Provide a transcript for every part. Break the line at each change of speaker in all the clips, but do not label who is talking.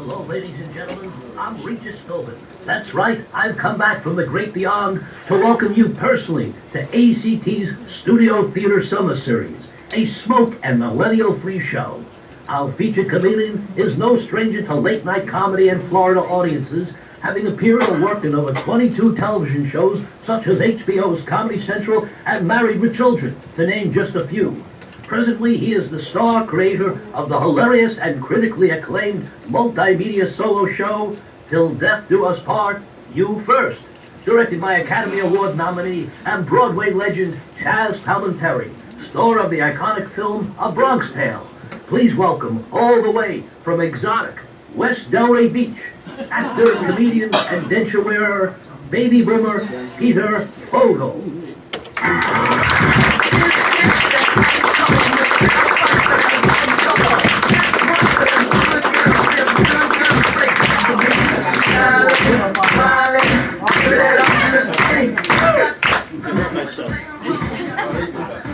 Hello, ladies and gentlemen. I'm Regis Philbin. That's right, I've come back from the great beyond to welcome you personally to ACT's Studio Theater Summer Series, a smoke and millennial-free show. Our featured comedian is no stranger to late-night comedy and Florida audiences, having appeared or worked in over 22 television shows such as HBO's Comedy Central and Married with Children, to name just a few. Presently, he is the star creator of the hilarious and critically acclaimed multimedia solo show, Till Death Do Us Part, You First, directed by Academy Award nominee and Broadway legend Chaz Palminteri, star of the iconic film A Bronx Tale. Please welcome, all the way from exotic West Delray Beach, actor, comedian, and denture wearer, baby boomer Peter Fogel.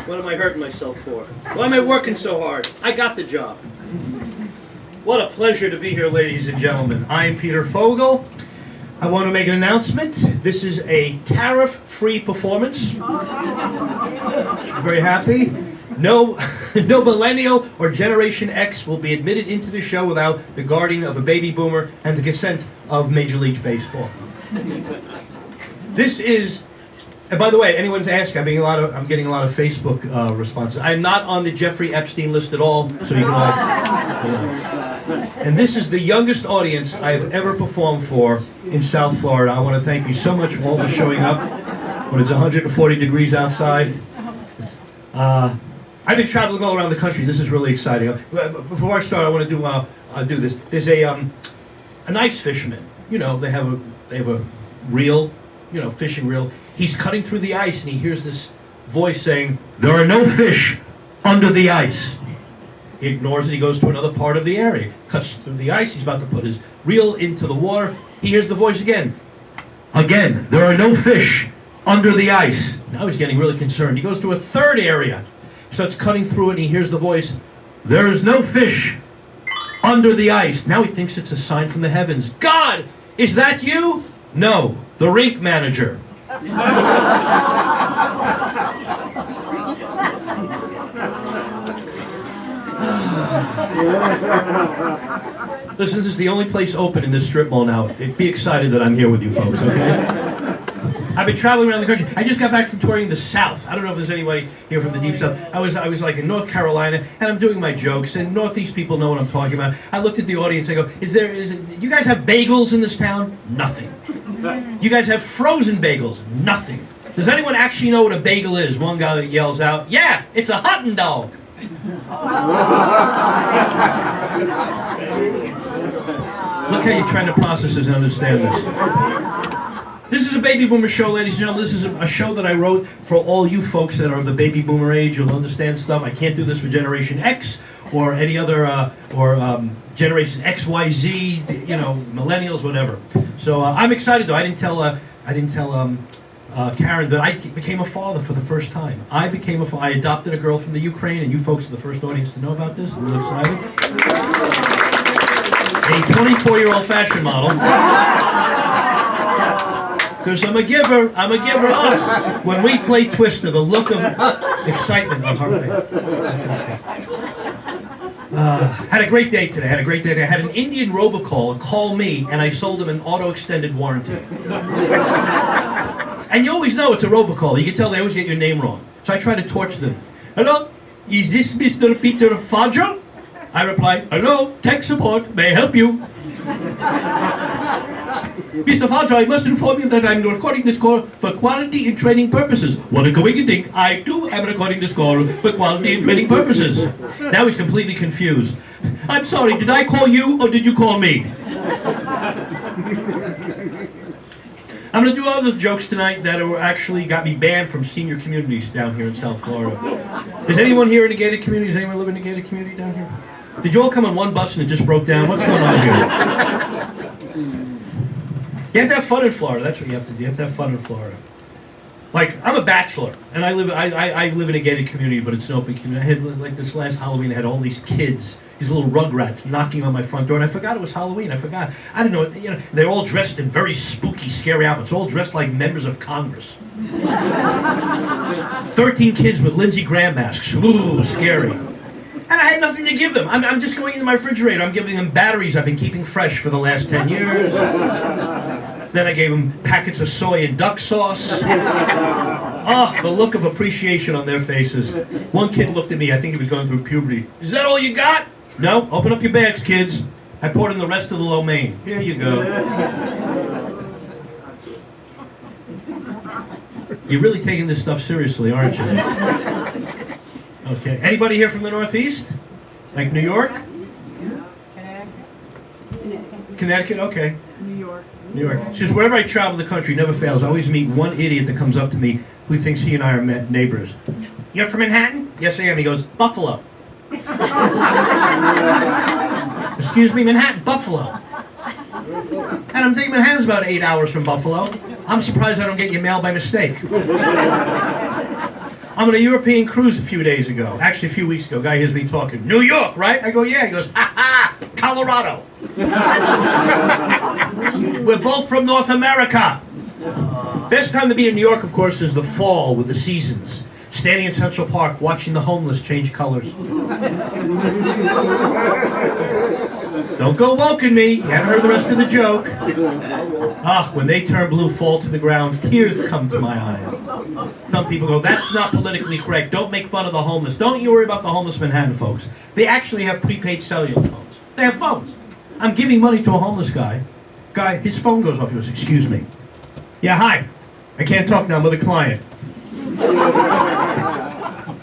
What am I hurting myself for? Why am I working so hard? I got the job. What a pleasure to be here, ladies and gentlemen. I'm Peter Fogel. I want to make an announcement. This is a tariff-free performance. I'm very happy. No millennial or Generation X will be admitted into the show without the guardian of a baby boomer and the consent of Major League Baseball. This is, and by the way, anyone's asking, I'm getting a lot of Facebook responses. I'm not on the Jeffrey Epstein list at all, so you can all relax. And this is the youngest audience I have ever performed for in South Florida. I want to thank you so much for all for showing up when it's 140 degrees outside. I've been traveling all around the country. This is really exciting. Before I start, I want to do this. There's a nice fisherman. You know, they have a reel, fishing reel. He's cutting through the ice, and he hears this voice saying, "There are no fish under the ice." He ignores it. He goes to another part of the area, cuts through the ice. He's about to put his reel into the water. He hears the voice again. "Again, there are no fish under the ice." Now he's getting really concerned. He goes to a third area, starts cutting through it, and he hears the voice, "There is no fish under the ice." Now he thinks it's a sign from the heavens. "God, is that you?" "No, the rink manager." Listen, this is the only place open in this strip mall now. Be excited that I'm here with you folks, okay? I've been traveling around the country. I just got back from touring the South. I don't know if there's anybody here from the Deep South. I was like in North Carolina, and I'm doing my jokes, and Northeast people know what I'm talking about. I looked at the audience, I go, you guys have bagels in this town? Nothing. You guys have frozen bagels? Nothing. Does anyone actually know what a bagel is? One guy yells out, "Yeah, it's a hot dog." Look how you're trying to process this and understand this. This is a baby boomer show, ladies and gentlemen. This is a show that I wrote for all you folks that are of the baby boomer age. You'll understand stuff. I can't do this for Generation X or any other, Generation XYZ, millennials, whatever. So I'm excited though. I didn't tell Karen that I became a father for the first time. I adopted a girl from the Ukraine, and you folks are the first audience to know about this. I'm really excited. A 24-year-old fashion model. Because I'm a giver. Oh, when we play Twister, the look of excitement on her face. That's okay. Had a great day today. I had an Indian robocall call me, and I sold him an auto-extended warranty. And you always know it's a robocall. You can tell they always get your name wrong. So I try to torture them. "Hello, is this Mr. Peter Fogel?" I reply, "Hello, tech support, may I help you?" "Mr. Fogel, I must inform you that I'm recording this call for quality and training purposes." "What a coincidence. I too am recording this call for quality and training purposes." Now he's completely confused. "I'm sorry, did I call you or did you call me?" I'm going to do other jokes tonight that actually got me banned from senior communities down here in South Florida. Is anyone here in a gated community? Does anyone live in a gated community down here? Did you all come on one bus and it just broke down? What's going on here? You have to have fun in Florida. That's what you have to do. You have to have fun in Florida. Like, I'm a bachelor, and I live in a gated community, but it's an open community. I had, like, this last Halloween, I had all these kids these little rugrats knocking on my front door, and I forgot it was Halloween. I forgot. I don't know. They're all dressed in very spooky, scary outfits, all dressed like members of Congress. 13 kids with Lindsey Graham masks. Ooh, scary. And I had nothing to give them. I'm just going into my refrigerator. I'm giving them batteries I've been keeping fresh for the last 10 years. Then I gave them packets of soy and duck sauce. Oh, the look of appreciation on their faces. One kid looked at me, I think he was going through puberty. Is that all you got? No, open up your bags, kids. I poured in the rest of the lo mein. Here you go. You're really taking this stuff seriously, aren't you? Okay. Anybody here from the Northeast? Like New York? Connecticut? Okay.
New York.
New York. She says, wherever I travel the country, never fails. I always meet one idiot that comes up to me who thinks he and I are neighbors. You're from Manhattan? Yes, I am. He goes, Buffalo. Excuse me, Manhattan, Buffalo. And I'm thinking Manhattan's about 8 hours from Buffalo. I'm surprised I don't get your mail by mistake. I'm on a European cruise a few days ago. Actually, a few weeks ago. Guy hears me talking. New York, right? I go, yeah. He goes, ha ha, Colorado. We're both from North America. Best time to be in New York, of course, is the fall with the seasons. Standing in Central Park, watching the homeless change colors. Don't go woken me. You haven't heard the rest of the joke. When they turn blue, fall to the ground, tears come to my eyes. Some people go, that's not politically correct. Don't make fun of the homeless. Don't you worry about the homeless Manhattan folks. They actually have prepaid cellular phones. They have phones. I'm giving money to a homeless guy. His phone goes off. He goes, excuse me. Yeah, hi. I can't talk now. I'm with a client.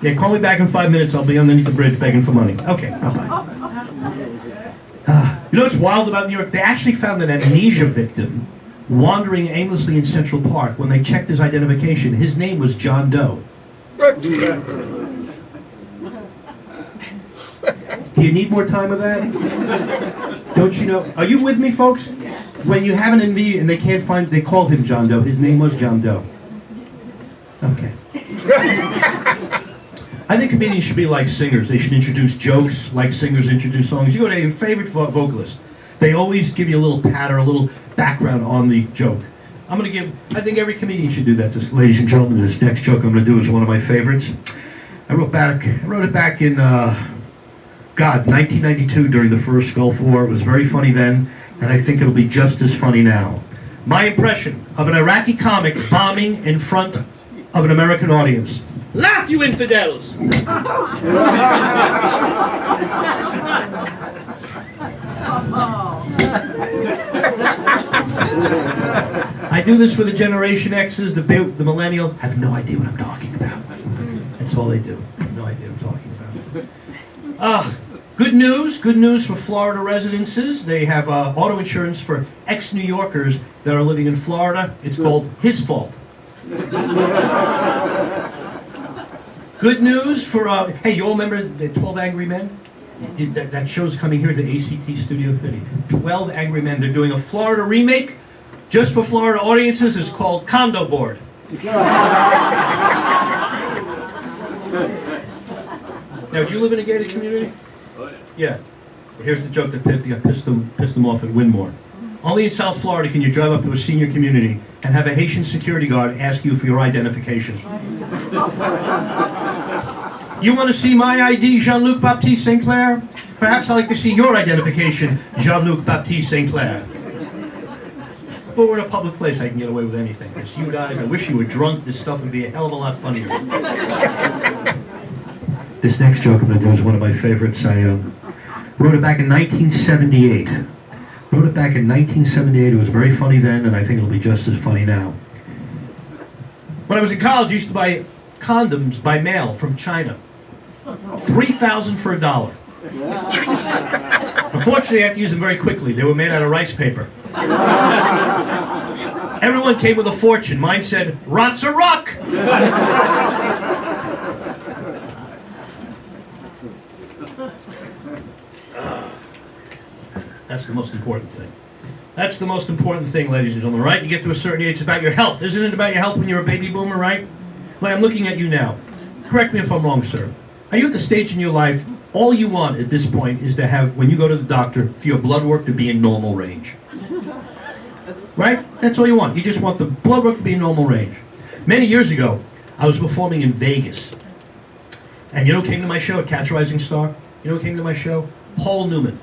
Yeah, call me back in 5 minutes. I'll be underneath the bridge begging for money. Okay, bye-bye. You know what's wild about New York? They actually found an amnesia victim wandering aimlessly in Central Park. When they checked his identification, his name was John Doe. Do you need more time of that? Don't you know? Are you with me, folks? When you have an envy and they can't find, they called him John Doe. His name was John Doe. Okay. I think comedians should be like singers. They should introduce jokes like singers introduce songs. You go to your favorite vocalist. They always give you a little patter, a little background on the joke. I think every comedian should do that. Ladies and gentlemen, this next joke I'm going to do is one of my favorites. I wrote it back in, 1992 during the first Gulf War. It was very funny then, and I think it'll be just as funny now. My impression of an Iraqi comic bombing in front of an American audience. Laugh, you infidels! I do this for the Generation X's, the millennial, have no idea what I'm talking about. That's all they do. Have no idea what I'm talking about. Good news for Florida residences. They have auto insurance for ex-New Yorkers that are living in Florida. It's called His Fault. Good news for, hey, you all remember the 12 Angry Men? That show's coming here to ACT Studio 30. 12 Angry Men. They're doing a Florida remake just for Florida audiences. It's called Condo Board. Now, do you live in a gated community? Yeah. Here's the joke that pissed them off at Winmore. Only in South Florida can you drive up to a senior community and have a Haitian security guard ask you for your identification. You want to see my ID, Jean-Luc Baptiste St. Clair? Perhaps I'd like to see your identification, Jean-Luc Baptiste St. Clair. But we're in a public place, I can get away with anything. It's you guys, I wish you were drunk, this stuff would be a hell of a lot funnier. This next joke I'm going to do is one of my favorites. I wrote it back in 1978. It was very funny then, and I think it'll be just as funny now. When I was in college, I used to buy condoms by mail from China. 3,000 for $1. Unfortunately, I had to use them very quickly. They were made out of rice paper. Everyone came with a fortune. Mine said, "Rots a rock." That's the most important thing. That's the most important thing, ladies and gentlemen, right? You get to a certain age, it's about your health. Isn't it about your health when you're a baby boomer, right? Like, I'm looking at you now. Correct me if I'm wrong, sir. Are you at the stage in your life All you want at this point is to have, when you go to the doctor, for your blood work to be in normal range. Right? That's all you want. You just want the blood work to be in normal range. Many years ago, I was performing in Vegas. And you know who came to my show at Catch a Rising Star? You know who came to my show? Paul Newman.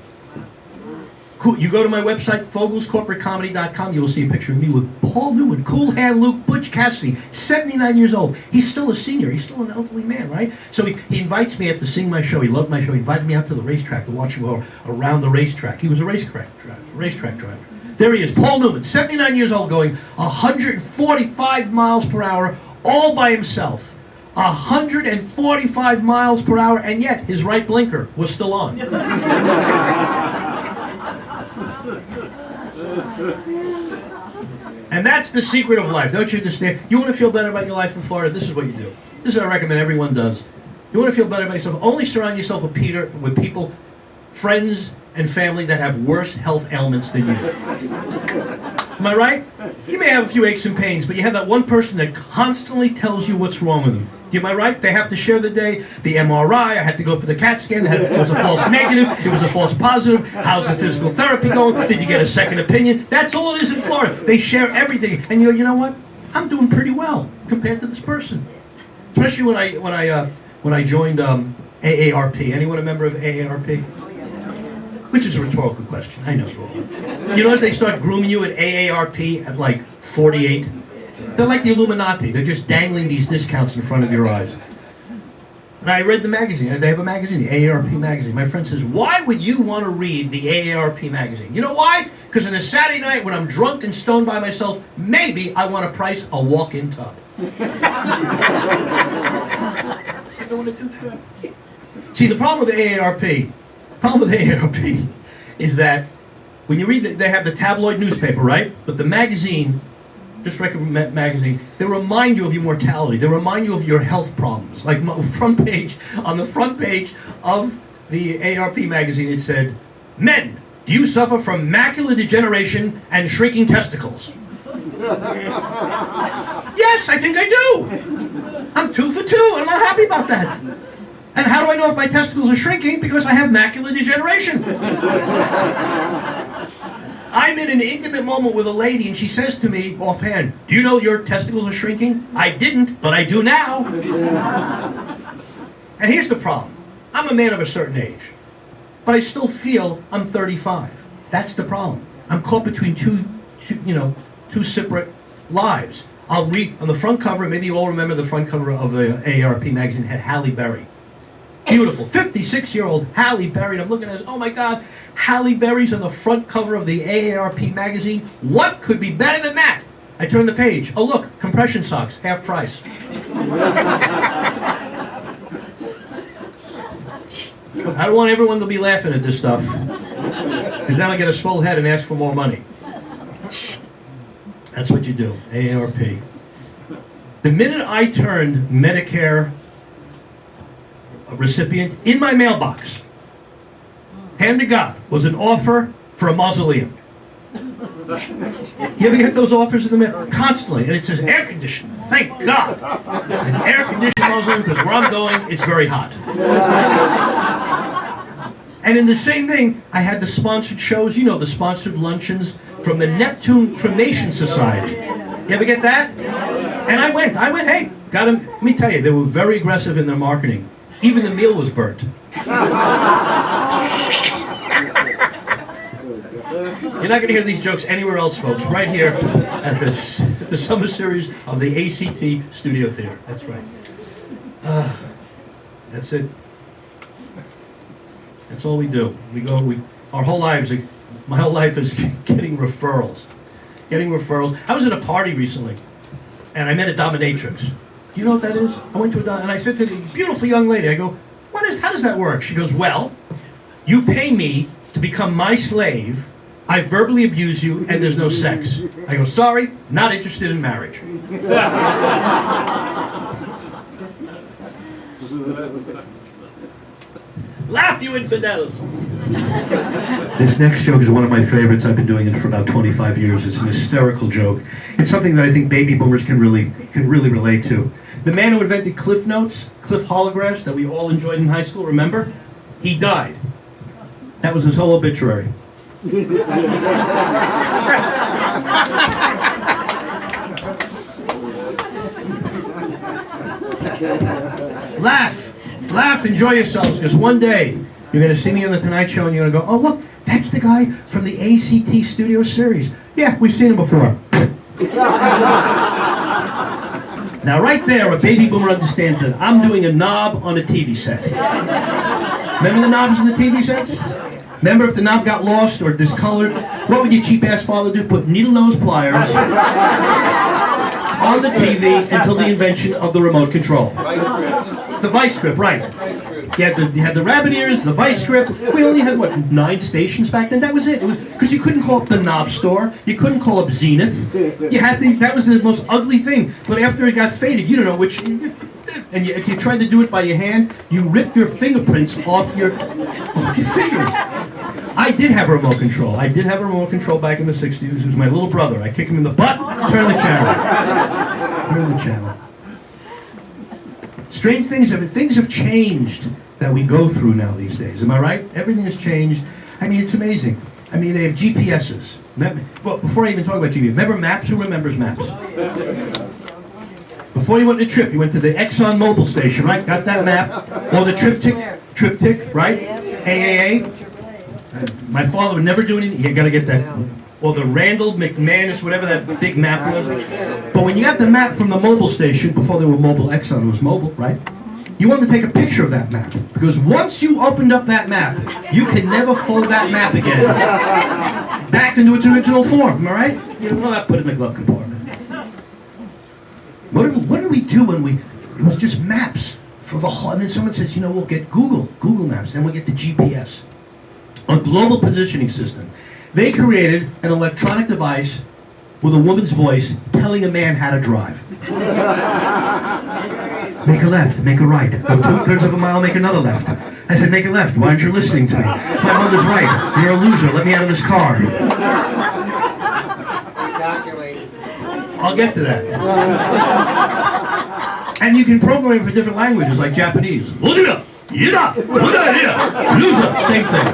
Cool. You go to my website, fogelscorporatecomedy.com, you will see a picture of me with Paul Newman, Cool Hand Luke, Butch Cassidy, 79 years old. He's still a senior. He's still an elderly man, right? So he invites me after seeing my show. He loved my show. He invited me out to the racetrack to watch him go around the racetrack. He was a racetrack driver. There he is, Paul Newman, 79 years old, going 145 miles per hour, all by himself. 145 miles per hour, and yet his right blinker was still on. And that's the secret of life, don't you understand? You want to feel better about your life in Florida? This is what you do. This is what I recommend everyone does. You want to feel better about yourself? Only surround yourself with people, friends, and family that have worse health ailments than you. Am I right? You may have a few aches and pains, but you have that one person that constantly tells you what's wrong with them. Am I right? They have to share the day. The MRI, I had to go for the CAT scan. It was a false negative. It was a false positive. How's the physical therapy going? Did you get a second opinion? That's all it is in Florida. They share everything. And you know what? I'm doing pretty well compared to this person. Especially when I joined AARP. Anyone a member of AARP? Which is a rhetorical question. I know you all. You notice they start grooming you at AARP at like 48? They're like the Illuminati. They're just dangling these discounts in front of your eyes. And I read the magazine. They have a magazine, the AARP magazine. My friend says, why would you want to read the AARP magazine? You know why? Because on a Saturday night when I'm drunk and stoned by myself, maybe I want to price a walk-in tub. I don't want to do that. See, the problem with the AARP is that when you read they have the tabloid newspaper, right? But the magazine, just recommend magazine, they remind you of your mortality. They remind you of your health problems. Like on the front page of the AARP magazine, it said, "Men, do you suffer from macular degeneration and shrinking testicles?" Yes, I think I do. I'm 2 for 2, and I'm not happy about that. And how do I know if my testicles are shrinking? Because I have macular degeneration. I'm in an intimate moment with a lady, and she says to me offhand, "Do you know your testicles are shrinking?" I didn't, but I do now. And here's the problem. I'm a man of a certain age, but I still feel I'm 35. That's the problem. I'm caught between two separate lives. I'll read on the front cover, maybe you all remember the front cover of the AARP magazine had Halle Berry. Beautiful, 56-year-old Halle Berry. I'm looking at this, oh my God, Halle Berry's on the front cover of the AARP magazine. What could be better than that? I turn the page. Oh look, compression socks, half price. I don't want everyone to be laughing at this stuff, because then I'll get a swole head and ask for more money. That's what you do, AARP. The minute I turned Medicare recipient, in my mailbox, hand to God, was an offer for a mausoleum. You ever get those offers in the mail? Constantly. And it says air conditioned. Thank God. An air conditioned mausoleum, because where I'm going, it's very hot. And in the same thing, I had the sponsored shows, the sponsored luncheons from the Neptune Cremation Society. You ever get that? And I went, hey, got them. Let me tell you, they were very aggressive in their marketing. Even the meal was burnt. You're not going to hear these jokes anywhere else, folks. Right here at the summer series of the ACT Studio Theater. That's right. That's it. That's all we do. Our whole lives, my whole life is getting referrals. I was at a party recently, and I met a dominatrix. Do you know what that is? I went to and I said to the beautiful young lady, I go, how does that work? She goes, well, you pay me to become my slave, I verbally abuse you, and there's no sex. I go, sorry, not interested in marriage. Laugh, you infidels! This next joke is one of my favorites. I've been doing it for about 25 years. It's an hysterical joke. It's something that I think baby boomers can really relate to. The man who invented Cliff Notes, Cliff Holographs, that we all enjoyed in high school, remember? He died. That was his whole obituary. Laugh, enjoy yourselves, because one day you're going to see me on the Tonight Show and you're going to go, oh look, that's the guy from the ACT Studio Series. Yeah, we've seen him before. Now right there, a baby boomer understands that I'm doing a knob on a TV set. Remember the knobs in the TV sets? Remember if the knob got lost or discolored, what would your cheap ass father do? Put needle nose pliers on the TV until the invention of the remote control. The vice grip, right. You had the rabbit ears, the vice grip. We only had, what, 9 stations back then? That was it. It was because you couldn't call up the knob store. You couldn't call up Zenith. You had to, that was the most ugly thing. But after it got faded, you don't know which. And if you tried to do it by your hand, you rip your fingerprints off your fingers. I did have a remote control. I did have a remote control back in the 60s. It was my little brother. I kick him in the butt, turn the channel. Turn the channel. Strange things have changed that we go through now these days. Am I right? Everything has changed. I mean, it's amazing. I mean, they have GPSs. Well, before I even talk about GPS, remember maps? Who remembers maps? Before you went on a trip, you went to the Exxon Mobil station, right? Got that map. Or the triptych, right? AAA. My father would never do anything. You gotta get that. Or the Randall McManus, whatever that big map was. But when you got the map from the Mobil station, before they were Mobil Exxon, it was Mobil, right? You wanted to take a picture of that map. Because once you opened up that map, you can never fold that map again back into its original form, am I right? You know, well, put it in the glove compartment. What did we do when it was just maps for the whole, and then someone says, you know, we'll get Google Maps, then we'll get the GPS. A global positioning system. They created an electronic device with a woman's voice telling a man how to drive. Make a left, make a right. Go 2/3 of a mile, make another left. I said, make a left. Why aren't you listening to me? My mother's right. You're a loser. Let me out of this car. I'll get to that. And you can program it for different languages, like Japanese. Loser, same thing.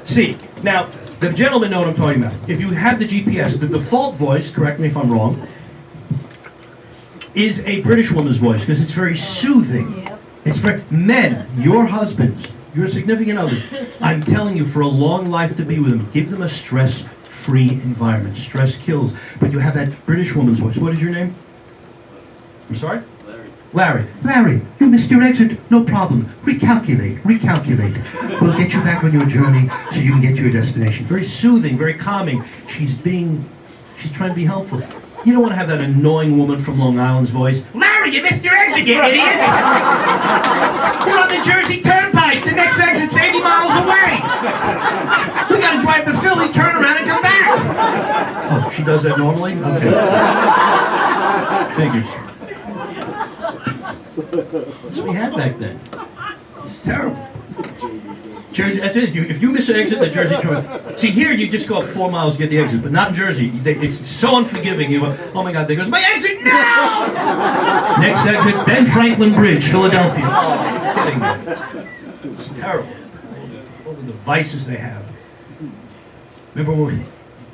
See, now, the gentlemen know what I'm talking about. If you have the GPS, the default voice, correct me if I'm wrong, is a British woman's voice, because it's very soothing. It's very, men, your husbands, your significant others, I'm telling you, for a long life to be with them, give them a stress-free environment. Stress kills. But you have that British woman's voice. What is your name? I'm sorry? Larry, you missed your exit. No problem. Recalculate. We'll get you back on your journey so you can get to your destination. Very soothing, very calming. She's trying to be helpful. You don't want to have that annoying woman from Long Island's voice. Larry, you missed your exit, you idiot! We're on the Jersey Turnpike. The next exit's 80 miles away. We gotta drive to Philly, turn around, and come back. Oh, she does that normally? Okay. Figures. That's what we had back then. It's terrible. Jersey, that's it. If you miss an exit, the Jersey Turnpike. See, here you just go up 4 miles to get the exit, but not in Jersey. It's so unforgiving. You go, oh my God, there goes my exit now! Next exit, Ben Franklin Bridge, Philadelphia. Oh, you're kidding me. It's terrible. All the devices they have. Remember when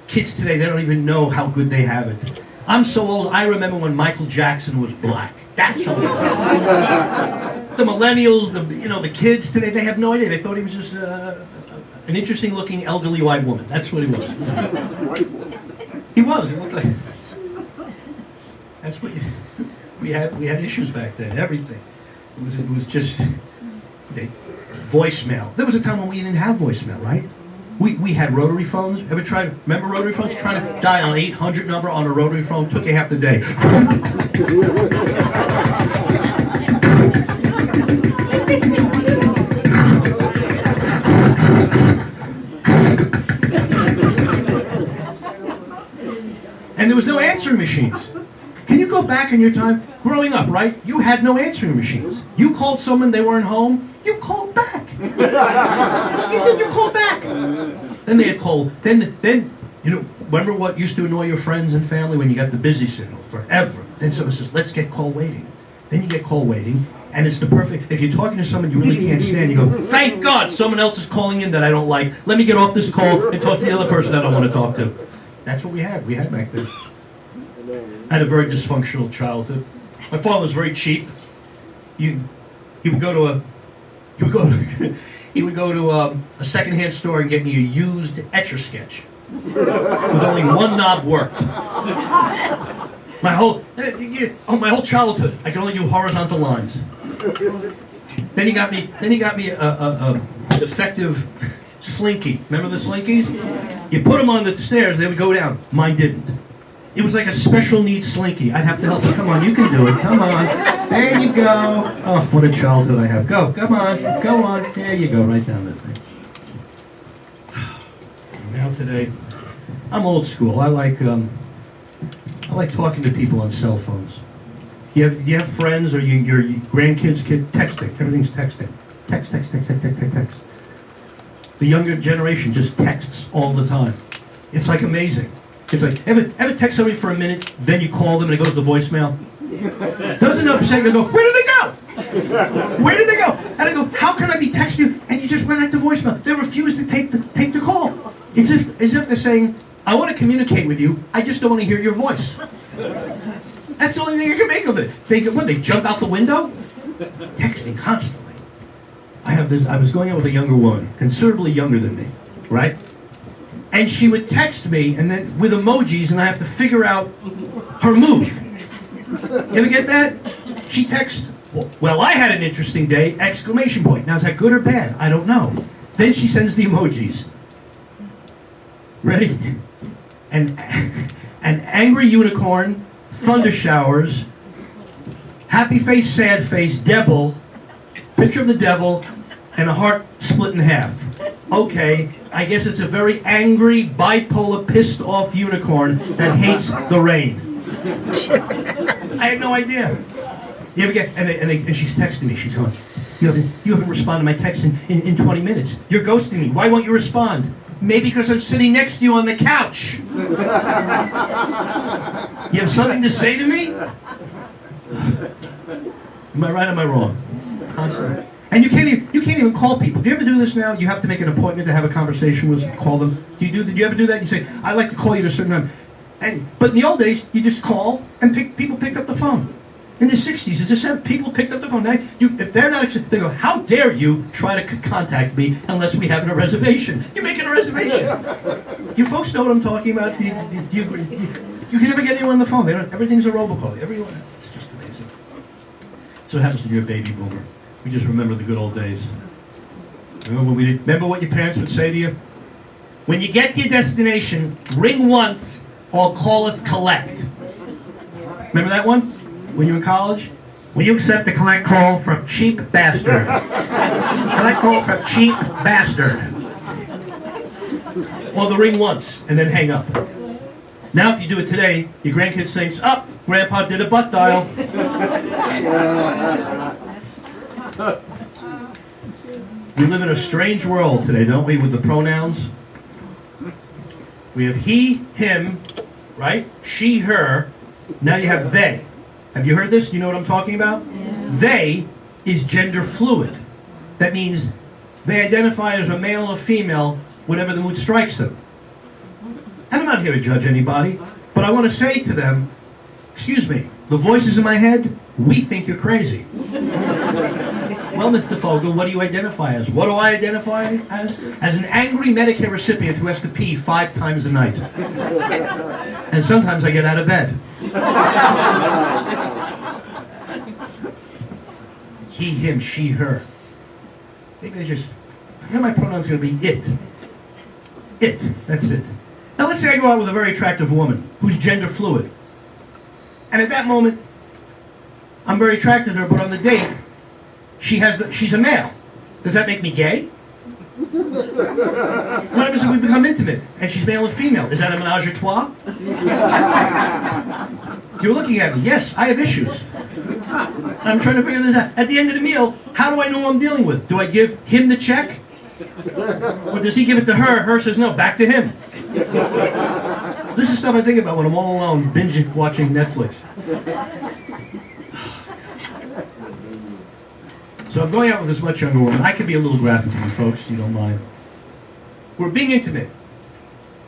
kids today, they don't even know how good they have it. I'm so old, I remember when Michael Jackson was black. That's how old. The millennials, the kids today, they have no idea. They thought he was just an interesting-looking elderly white woman. That's what he was. He was. He looked like. That's what we had. We had issues back then. Everything. It was just voicemail. There was a time when we didn't have voicemail, right? We had rotary phones. Ever tried? Remember rotary phones? Trying to dial an 800 number on a rotary phone took you half the day. And there was no answering machines. Can you go back in your time? Growing up, right? You had no answering machines. You called someone, they weren't home, you called back. You did, you called back. Then they had called, then, remember what used to annoy your friends and family when you got the busy signal forever? Then someone says, let's get call waiting. Then you get call waiting, And it's the perfect, if you're talking to someone you really can't stand, you go, thank God someone else is calling in that I don't like. Let me get off this call and talk to the other person I don't want to talk to. That's what we had back then. I had a very dysfunctional childhood. My father was very cheap. He would go to a secondhand store and get me a used Etch-a-Sketch with only one knob worked. My whole childhood, I could only do horizontal lines. Then he got me a defective slinky. Remember the slinkies? You put them on the stairs, they would go down. Mine didn't. It was like a special needs slinky. I'd have to help you. Come on, you can do it. Come on. There you go. Oh, what a childhood I have. Go. Come on. Go on. There you go. Right down the thing. Now today, I'm old school. I like talking to people on cell phones. Do you have friends or your grandkids texting? Everything's texting. Text. The younger generation just texts all the time. It's like amazing. It's like, ever text somebody for a minute, then you call them and it goes to voicemail? Doesn't it upset you? Go, where did they go? Where did they go? And I go, how can I be texting you and you just went right to voicemail? They refuse to take the call. As if they're saying, I want to communicate with you, I just don't want to hear your voice. That's the only thing you can make of it. They jump out the window? Texting constantly. I was going out with a younger woman, considerably younger than me, right? And she would text me, and then with emojis, and I have to figure out her mood. You ever get that? She texts, well, I had an interesting day, exclamation point. Now, is that good or bad? I don't know. Then she sends the emojis. Ready? An angry unicorn, thunder showers, happy face, sad face, devil, picture of the devil, and a heart split in half. Okay, I guess it's a very angry, bipolar, pissed off unicorn that hates the rain. I had no idea. You ever get, and she's texting me, she's going, you haven't responded to my text in 20 minutes. You're ghosting me. Why won't you respond? Maybe because I'm sitting next to you on the couch. You have something to say to me? Am I right or am I wrong? Constantly. And you can't even call people. Do you ever do this now? You have to make an appointment to have a conversation with, call them. Do you ever do that? You say, I'd like to call you at a certain time. But in the old days, you just call and people picked up the phone. In the 60s, it's just people picked up the phone. Now, if they're not accepted, they go, how dare you try to contact me unless we have a reservation? You're making a reservation. Do you folks know what I'm talking about? Do you agree? You can never get anyone on the phone. Everything's a robocall. Everyone. It's just amazing. So what happens when you're a baby boomer? We just remember the good old days. Remember what your parents would say to you? When you get to your destination, ring once or calleth collect. Remember that one? When you were in college? Will you accept a collect call from cheap bastard? Collect call from cheap bastard. Or the ring once and then hang up. Now if you do it today, your grandkids thinks, oh, Grandpa did a butt dial. We live in a strange world today, don't we, with the pronouns? We have he, him, right? She, her. Now you have they. Have you heard this? Do you know what I'm talking about? Yeah. They is gender fluid. That means they identify as a male or female whenever the mood strikes them. And I'm not here to judge anybody, but I want to say to them, excuse me, the voices in my head, we think you're crazy. Well, Mr. Fogel, what do you identify as? What do I identify as? As an angry Medicare recipient who has to pee 5 times a night. And sometimes I get out of bed. He, him, she, her. Maybe my pronoun's going to be it. It, that's it. Now let's say I go out with a very attractive woman who's gender fluid. And at that moment, I'm very attracted to her, but on the date, she's a male. Does that make me gay? What happens if we become intimate and she's male and female? Is that a menage a trois? You're looking at me. Yes, I have issues. I'm trying to figure this out. At the end of the meal, how do I know who I'm dealing with? Do I give him the check? Or does he give it to her? Her says no, back to him. This is stuff I think about when I'm all alone, binge watching Netflix. So I'm going out with this much younger woman. I can be a little graphic with you folks, you don't mind. We're being intimate.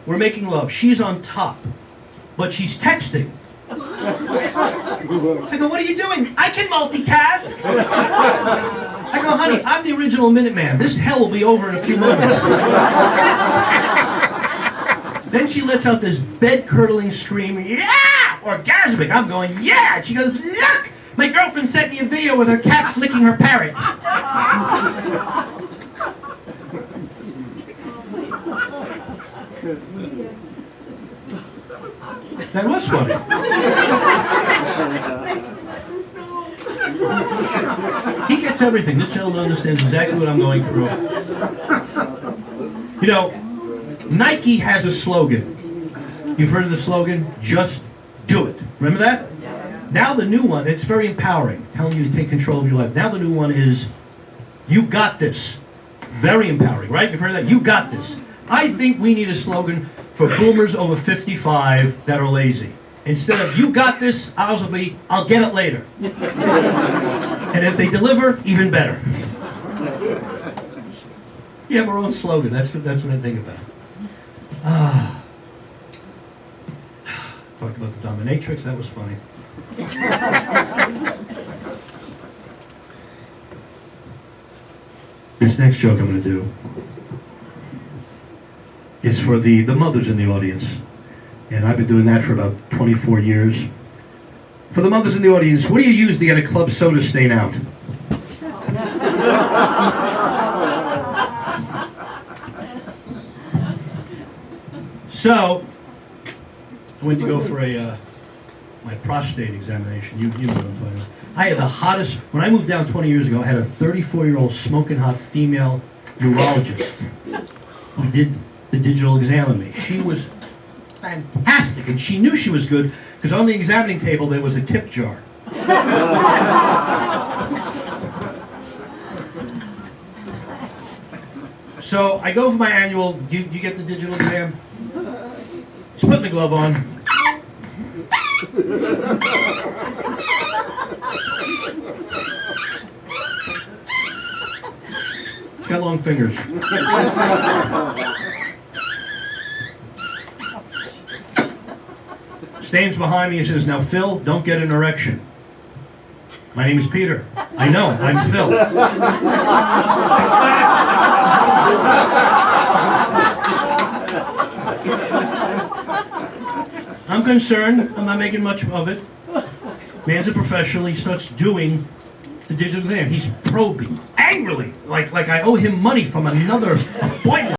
We're making love. She's on top, but she's texting. I go, what are you doing? I can multitask. I go, honey, I'm the original Minuteman. This hell will be over in a few moments. Then she lets out this bed-curdling scream, yeah! Orgasmic. I'm going, yeah! And she goes, look! My girlfriend sent me a video with her cat flicking her parrot. That was funny. He gets everything. This gentleman understands exactly what I'm going through. You know, Nike has a slogan. You've heard of the slogan? Just do it. Remember that? Now the new one, it's very empowering, telling you to take control of your life. Now the new one is, you got this. Very empowering, right? You've heard of that? You got this. I think we need a slogan for boomers over 55 that are lazy. Instead of, you got this, ours will be, I'll get it later. And if they deliver, even better. You have our own slogan. That's what I think about. Talked about the dominatrix. That was funny. This next joke I'm going to do is for the mothers in the audience. And I've been doing that for about 24 years. For the mothers in the audience, what do you use to get a club soda stain out? So, I went to go for my prostate examination. You know what I'm talking about. I had the hottest, when I moved down 20 years ago, I had a 34-year-old smoking hot female urologist who did the digital exam on me. She was fantastic, and she knew she was good because on the examining table there was a tip jar. So I go for my annual, you get the digital exam? Just put the glove on. She's got long fingers. Stands behind me and says, now Phil, don't get an erection. My name is Peter. I know, I'm Phil. I'm concerned. I'm not making much of it. Man's a professional. He starts doing the digital exam. He's probing angrily, like I owe him money from another appointment.